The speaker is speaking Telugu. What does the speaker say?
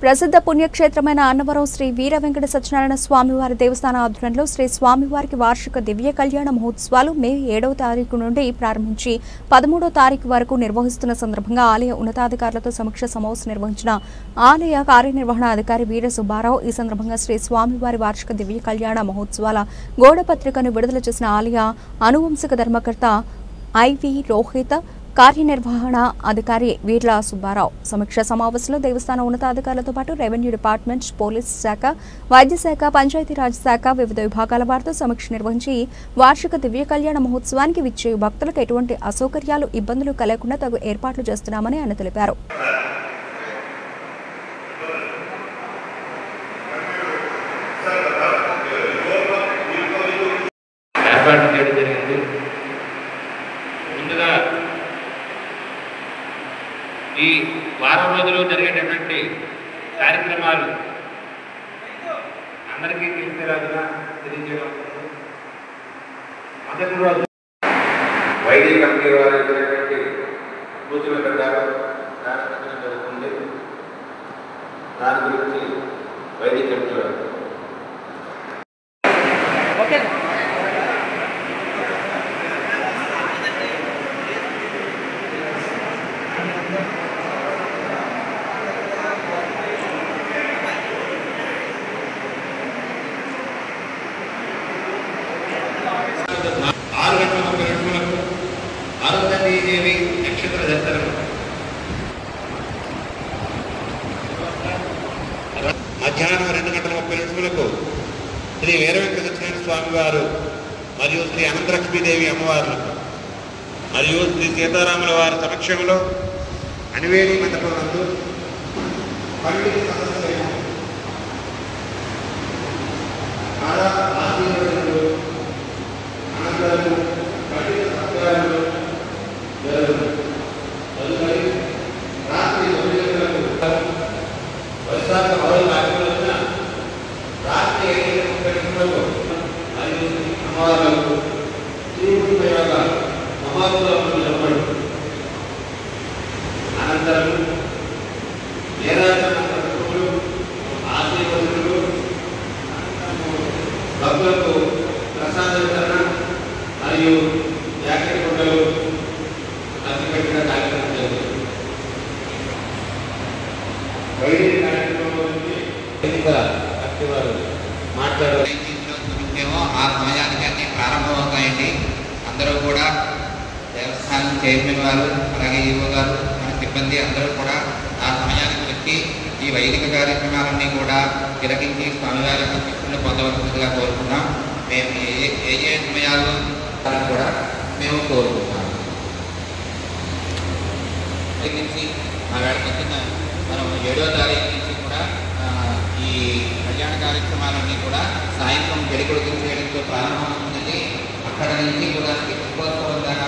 ప్రసిద్ధ పుణ్యక్షేత్రమైన అన్నవరం శ్రీ వీర వెంకట సత్యనారాయణ స్వామివారి దేవస్థాన ఆధ్వర్యంలో శ్రీ స్వామివారికి వార్షిక దివ్య కళ్యాణ మహోత్సవాలు మే 7వ తారీఖు నుండి ప్రారంభించి 13వ తారీఖు వరకు నిర్వహిస్తున్న సందర్భంగా ఆలయ ఉన్నతాధికారులతో సమీక్ష సమావేశం నిర్వహించిన ఆలయ కార్యనిర్వహణ అధికారి వీర సుబ్బారావు ఈ సందర్భంగా శ్రీ స్వామివారి వార్షిక దివ్య కళ్యాణ మహోత్సవాల గోడపత్రికను విడుదల చేసిన ఆలయ అనువంశిక ధర్మకర్త ఐవి రోహిత్ కార్యనిర్వహణ అధికారి వీర్ల సుబ్బారావు సమీక్ష సమావేశంలో దేవస్థాన ఉన్నతాధికారులతో పాటు రెవెన్యూ డిపార్ట్మెంట్, పోలీస్ శాఖ, వైద్య శాఖ, పంచాయతీరాజ్ శాఖ వివిధ విభాగాల వారితో సమీక్ష నిర్వహించి వార్షిక దివ్య కళ్యాణ మహోత్సవానికి విచ్చే భక్తులకు ఎటువంటి అసౌకర్యాలు, ఇబ్బందులు కలగకుండా తగు ఏర్పాట్లు చేస్తున్నామని ఆయన తెలిపారు. ఈ వారం రోజులు జరిగేటటువంటి కార్యక్రమాలు అందరికీ తెలిసేలాగా తెలియజేయడం. మొదటి రోజు వైద్య కమిటీ వారు ఇచ్చినటువంటి సూచనల ప్రకారం ప్రారంభించడం జరుగుతుంది. దాని గురించి వైద్య కమిటీ వారు దేవి నక్షత్ర దర్శనం మధ్యాహ్నం 2:30 శ్రీ వీర వెంకట సత్యనారాయణ స్వామి వారు మరియు శ్రీ అనంతలక్ష్మీదేవి అమ్మవారు మరియు శ్రీ సీతారాముల వారి సమక్షంలో అనివేణి మండపం నందు పండిత సదస్సులైన ఆశీర్వాదాలు అనంతరం పండిత సత్కారాలు రాత్రి 9 గంటలకు వైశాఖ పౌర్ణమి కార్యక్రమం రాత్రి 5:30 మరియు అమ్మవార్లకు శ్రీమూర్తి ప్రయోగాలు మహాత్ములు జరపడం. అనంతరం నేరాచరణ ఆశీర్వదులు భక్తులకు ప్రసాద వితరణ మరియు జాకెట్ గుడ్డలు అతిపెట్టిన కార్యక్రమం జరుగుతుంది. వైద్య కార్యక్రమం గురించి వారు మాట్లాడారు. ఆ సమయానికి అన్ని ప్రారంభమవుతాయండి. అందరూ కూడా దేవస్థానం చైర్మన్ వారు, అలాగే ఈవో గారు, మన సిబ్బంది అందరూ కూడా ఆ సమయానికి వచ్చి ఈ వైదిక కార్యక్రమాలన్నీ కూడా తిలకించి స్వామివారి శిక్షణ పొందవలసిందిగా కోరుకున్నాం. మేము ఏ సమయాల్లో కూడా మేము కోరుకుంటాం. నుంచి ఆ వేళ పొద్దున్న మనం 7వ తారీఖు నుంచి కూడా ఈ కళ్యాణ కార్యక్రమాలన్నీ కూడా సాయంత్రం పెళ్లి కొడుకు చేయడంతో ప్రారంభమవుతుందండి. అక్కడ నుంచి కూడా పుష్పోత్సవం దాకా